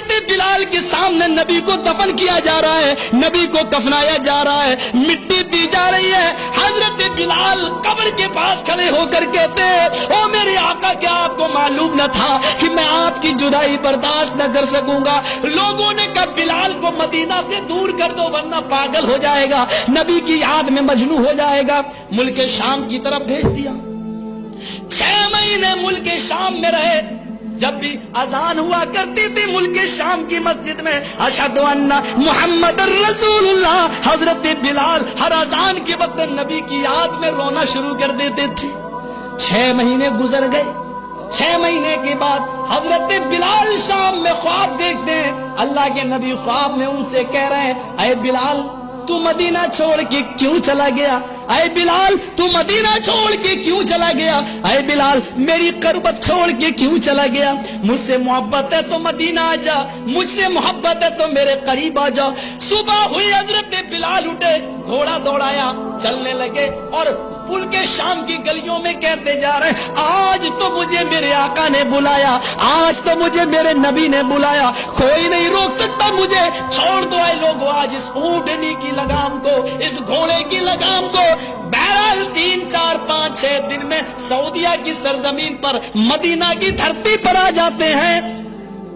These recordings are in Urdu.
حضرت بلال کے سامنے نبی کو دفن کیا جا رہا ہے, نبی کو کفنایا جا رہا ہے, مٹی دی جا رہی ہے. حضرت بلال قبر کے پاس کھڑے ہو کر کہتے ہیں, او میرے آقا, کیا آپ کو معلوم نہ تھا کہ میں آپ کی جدائی برداشت نہ کر سکوں گا؟ لوگوں نے کہا بلال کو مدینہ سے دور کر دو ورنہ پاگل ہو جائے گا, نبی کی یاد میں مجنون ہو جائے گا. ملک شام کی طرف بھیج دیا. 6 مہینے ملک شام میں رہے. جب بھی اذان ہوا کرتی تھی ملک شام کی مسجد میں, اشہد ان محمد رسول اللہ, حضرت بلال ہر اذان کے وقت نبی کی یاد میں رونا شروع کر دیتے تھے. 6 مہینے گزر گئے. 6 مہینے کے بعد حضرت بلال شام میں خواب دیکھتے ہیں. اللہ کے نبی خواب میں ان سے کہہ رہے ہیں, اے بلال تو مدینہ چھوڑ کے کیوں چلا گیا؟ اے بلال تو مدینہ چھوڑ کے کیوں چلا گیا؟ اے بلال میری قربت چھوڑ کے کیوں چلا گیا؟ مجھ سے محبت ہے تو مدینہ آ جا, مجھ سے محبت ہے تو میرے قریب آ جا. صبح ہوئی, حضرت بلال اٹھے, گھوڑا دوڑایا, چلنے لگے اور پل کے شام کی گلیوں میں کہتے جا رہے ہیں, آج تو مجھے میرے آقا نے بلایا, آج تو مجھے میرے نبی نے بلایا, کوئی نہیں روک سکتا مجھے. چھوڑ دو اے لوگو آج اس اونٹنی کی لگام کو, اس گھوڑے کی لگام کو. بہرحال 3 4 5 6 دن میں سعودیہ کی سرزمین پر مدینہ کی دھرتی پر آ جاتے ہیں.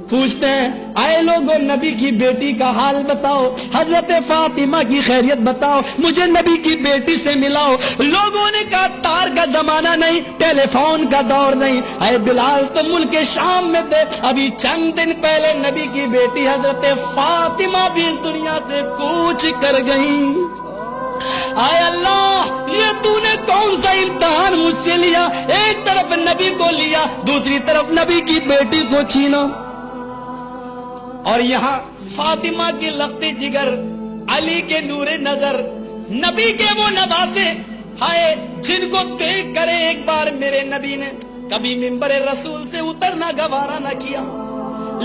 پوچھتے ہیں, آئے لوگوں نبی کی بیٹی کا حال بتاؤ, حضرت فاطمہ کی خیریت بتاؤ, مجھے نبی کی بیٹی سے ملاؤ. لوگوں نے کہا تار کا زمانہ نہیں, ٹیلی فون کا دور نہیں. اے بلال تو ملک شام میں تھے, ابھی چند دن پہلے نبی کی بیٹی حضرت فاطمہ بھی اس دنیا سے کوچ کر گئیں. آئے اللہ, یہ تو نے کون سا امتحان مجھ سے لیا؟ ایک طرف نبی کو لیا, دوسری طرف نبی کی بیٹی کو چھینا. اور یہاں فاطمہ کے لخت جگر, علی کے نور نظر, نبی کے وہ نواسے, ہائے جن کو دیکھ کر ایک بار میرے نبی نے کبھی منبر رسول سے اترنا گوارا نہ کیا,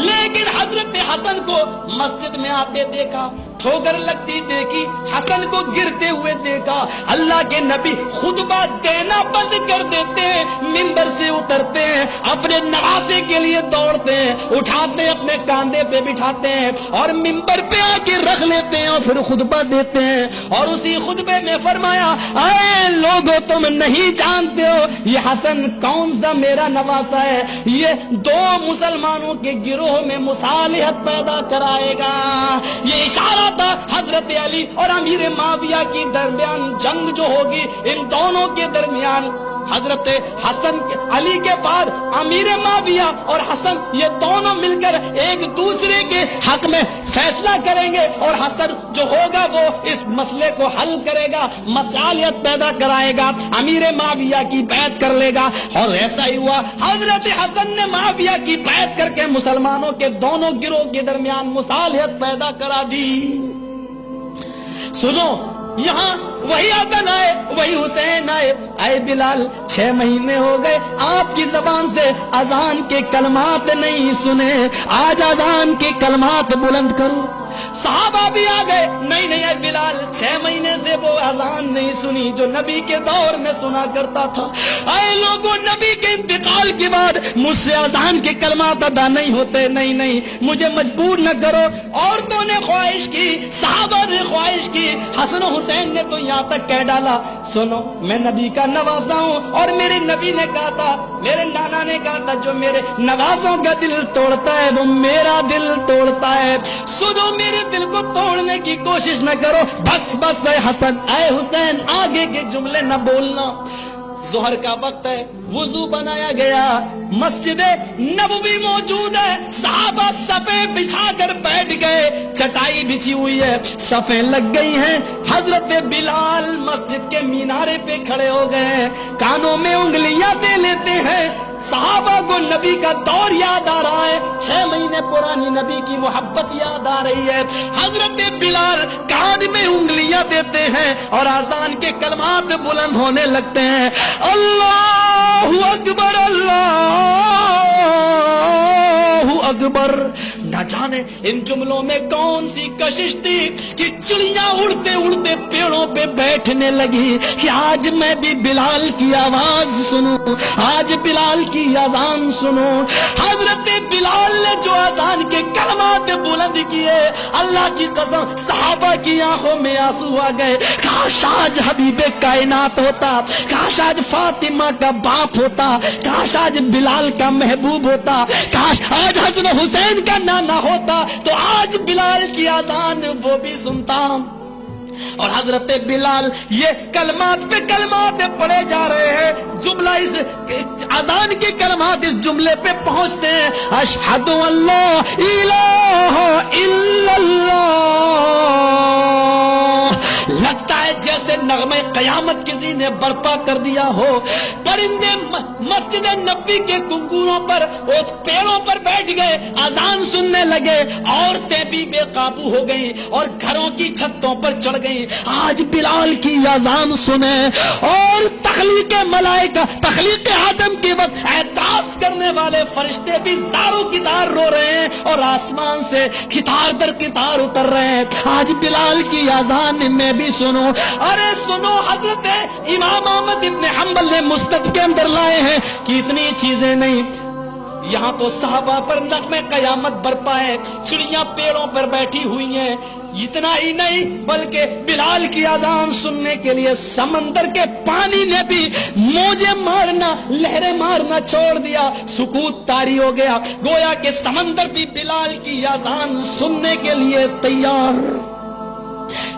لیکن حضرت حسن کو مسجد میں آتے دیکھا, ٹھوکر لگتی دیکھی, حسن کو گرتے ہوئے دیکھا. اللہ کے نبی خطبہ دینا بند کر دیتے ہیں, منبر سے اترتے ہیں, اپنے نواسے کے لیے دوڑتے ہیں, اٹھاتے ہیں, اپنے کاندھے پہ بٹھاتے ہیں اور منبر پہ آ کے رکھ لیتے ہیں اور پھر خطبہ دیتے ہیں. اور اسی خطبے میں فرمایا, اے لوگو تم نہیں جانتے ہو یہ حسن کون سا میرا نواسا ہے, یہ 2 مسلمانوں کے گروہ میں مصالحت پیدا کرائے گا. یہ اشارہ تھا حضرت علی اور امیر معاویہ کی درمیان جنگ جو ہوگی, ان دونوں کے درمیان حضرت حسن علی کے بعد امیر معاویہ اور حسن یہ دونوں مل کر ایک دوسرے کے حق میں فیصلہ کریں گے, اور حسن جو ہوگا وہ اس مسئلے کو حل کرے گا, مصالحت پیدا کرائے گا, امیر معاویہ کی بیعت کر لے گا. اور ایسا ہی ہوا, حضرت حسن نے معاویہ کی بیعت کر کے مسلمانوں کے دونوں گروہ کے درمیان مصالحت پیدا کرا دی. سنو, یہاں وہی حسن آئے, وہی حسین آئے. اے بلال 6 مہینے ہو گئے آپ کی زبان سے اذان کے کلمات نہیں سنے, آج اذان کے کلمات بلند کرو. صحابہ بھی آ گئے, نہیں اے بلال 6 مہینے سے وہ اذان نہیں سنی جو نبی کے دور میں سنا کرتا تھا. اے لوگوں, نبی کے انتقال کے بعد مجھ سے اذان کے کلمات ادا نہیں ہوتے, نہیں مجھے مجبور نہ کرو. عورتوں نے خواہش کی, صحابہ نے خواہش کی, حسن و حسین نے تو یہاں تک کہہ ڈالا, سنو میں نبی کا نوازا ہوں, اور میرے نبی نے کہا تھا, میرے نانا نے کہا تھا, جو میرے نوازوں کا دل توڑتا ہے وہ میرا دل توڑتا ہے. سنو, میرے دل کو توڑنے کی کوشش نہ کرو, بس اے حسن اے حسین آگے کے جملے نہ بولنا. ظہر کا وقت ہے, وضو بنایا گیا, مسجد نبوی موجود ہے, صحابہ صفیں بچھا کر بیٹھ گئے, چٹائی بچھی ہوئی ہے, صفیں لگ گئی ہیں. حضرت بلال مسجد کے مینارے پہ کھڑے ہو گئے, کانوں میں انگلیاں دے لیتے ہیں. صحابہ کو نبی کا دور یاد آ رہا ہے, 6 مہینے پرانی نبی کی محبت یاد آ رہی ہے. حضرت بلال کان میں انگلیاں دیتے ہیں اور اذان کے کلمات بلند ہونے لگتے ہیں, اللہ اکبر, اللہ اکبر. نہ جانے ان جملوں میں کون سی کشش تھی کہ چڑیاں اڑتے اڑتے پیڑوں پہ بیٹھنے لگی کہ آج میں بھی بلال کی آواز سنوں, آج بلال کی اذان سنوں. حضرت بلال نے جو اذان کے کلمات اللہ کی قسم صحابہ کی آنکھوں میں آنسو آ گئے. کاش آج حبیب کائنات ہوتا, کاش آج فاطمہ کا باپ ہوتا, کاش آج بلال کا محبوب ہوتا, کاش آج حسن حسین کا نانا ہوتا تو آج بلال کی اذان وہ بھی سنتا. اور حضرت بلال یہ کلمات پہ کلمات پڑھے جا رہے ہیں, جملہ اس اذان کے کلمات اس جملے پہ پہنچتے ہیں, اشہد ان لا الہ الا اللہ. لگتا ہے جیسے نغمہ قیامت کسی نے برپا کر دیا ہو. پرندے مسجد نبی کے کنکوروں پر اور پیڑوں پر بیٹھ گئے, اذان سننے لگے. عورتیں بھی بے قابو ہو گئیں اور گھروں کی چھتوں پر چڑھ گئیں. آج بلال کی اذان سنیں اور تخلیق ملائکہ, تخلیق آدم کے وقت اعتراض کرنے والے فرشتے بھی زاروں کی تار رو رہے ہیں اور آسمان سے کتار در کتار اتر رہے ہیں. آج بلال کی اذان میں بھی سنو. ارے سنو, حضرت امام احمد ابن حنبل نے مسند کے اندر لائے ہیں کہ اتنی چیزیں نہیں, یہاں تو صحابہ پر نغمہ قیامت برپا ہے, چڑیاں پیڑوں پر بیٹھی ہوئی ہیں. اتنا ہی نہیں بلکہ بلال کی اذان سننے کے لیے سمندر کے پانی نے بھی موجیں مارنا, لہریں مارنا چھوڑ دیا, سکوت طاری ہو گیا. گویا کہ سمندر بھی بلال کی اذان سننے کے لیے تیار.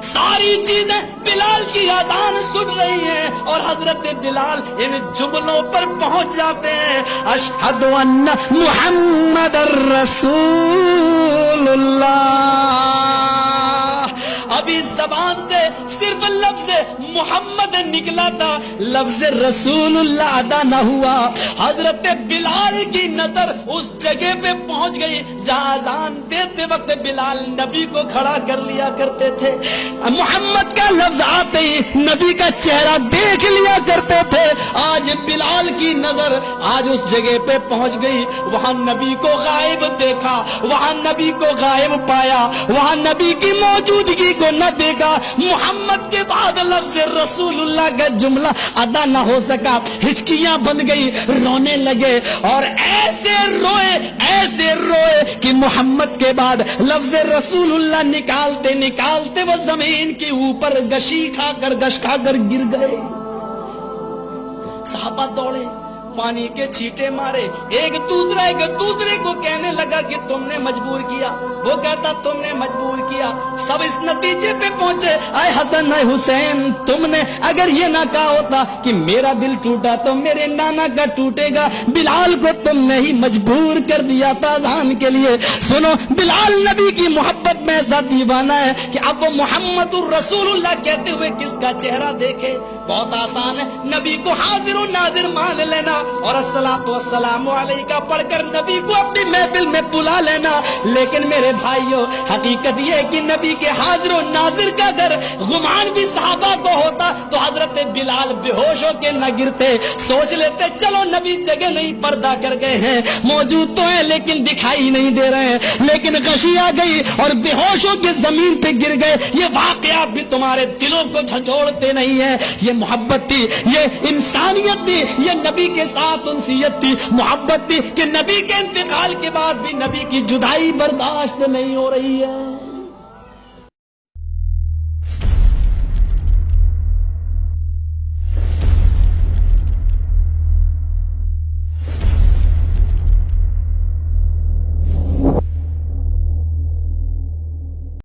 ساری چیزیں بلال کی اذان سن رہی ہیں اور حضرت بلال ان جملوں پر پہنچ جاتے ہیں, اشہد ان محمد رسول اللہ. ابھی زبان سے صرف لفظ محمد نکلا تھا, لفظ رسول اللہ ادا نہ ہوا. حضرت بلال کی نظر اس جگہ پہ پہنچ گئی جہاں اذان دیتے وقت بلال نبی کو کھڑا کر لیا کرتے تھے. محمد کا لفظ آتے ہی نبی کا چہرہ دیکھ لیا کرتے تھے. آج بلال کی نظر آج اس جگہ پہ پہنچ گئی, وہاں نبی کو غائب دیکھا, وہاں نبی کو غائب پایا, وہاں نبی کی موجودگی کو نہ دیکھا. محمد کے بعد لفظ رسول اللہ کا جملہ ادا نہ ہو سکا. ہچکیاں بن گئی, رونے لگے اور ایسے روئے کہ محمد کے بعد لفظ رسول اللہ نکالتے نکالتے وہ زمین کے اوپر گش کھا کر گر گئے. صحابہ دوڑے, پانی کے چھینٹے مارے, ایک دوسرے کو کہنے لگا کہ تم نے مجبور کیا, وہ کہتا تم نے مجبور کیا. سب اس نتیجے پہ پہنچے, اے حسن اے حسین, تم نے اگر یہ نہ کہا ہوتا کہ میرا دل ٹوٹا تو میرے نانا کا ٹوٹے گا. بلال کو تم نے ہی مجبور کر دیا تھا اذان کے لیے. سنو, بلال نبی کی محبت میں ایسا دیوانہ ہے کہ اب وہ محمد الرسول اللہ کہتے ہوئے کس کا چہرہ دیکھے. بہت آسان ہے, نبی کو حاضر و ناظر مان لینا اور الصلاۃ والسلام علیکہ پڑھ کر نبی کو اپنی محفل میں بلا لینا. لیکن میرے بھائیوں, حقیقت یہ ہے کہ نبی کے حاضر و ناظر کا اگر گمان بھی صحابہ کو ہوتا تو حضرت بلال بے ہوش ہو کے نہ گرتے. سوچ لیتے چلو نبی جگہ نہیں, پردہ کر گئے ہیں, موجود تو ہیں لیکن دکھائی نہیں دے رہے ہیں. لیکن غشی آ گئی اور بے ہوش ہو کے زمین پہ گر گئے. یہ واقعات بھی تمہارے دلوں کو جھنجھوڑتے نہیں ہیں. یہ محبت تھی, یہ انسانیت تھی, یہ نبی کے ساتھ انسیت تھی, محبت تھی کہ نبی کے انتقال کے بعد بھی نبی کی جدائی برداشت نہیں ہو رہی ہے.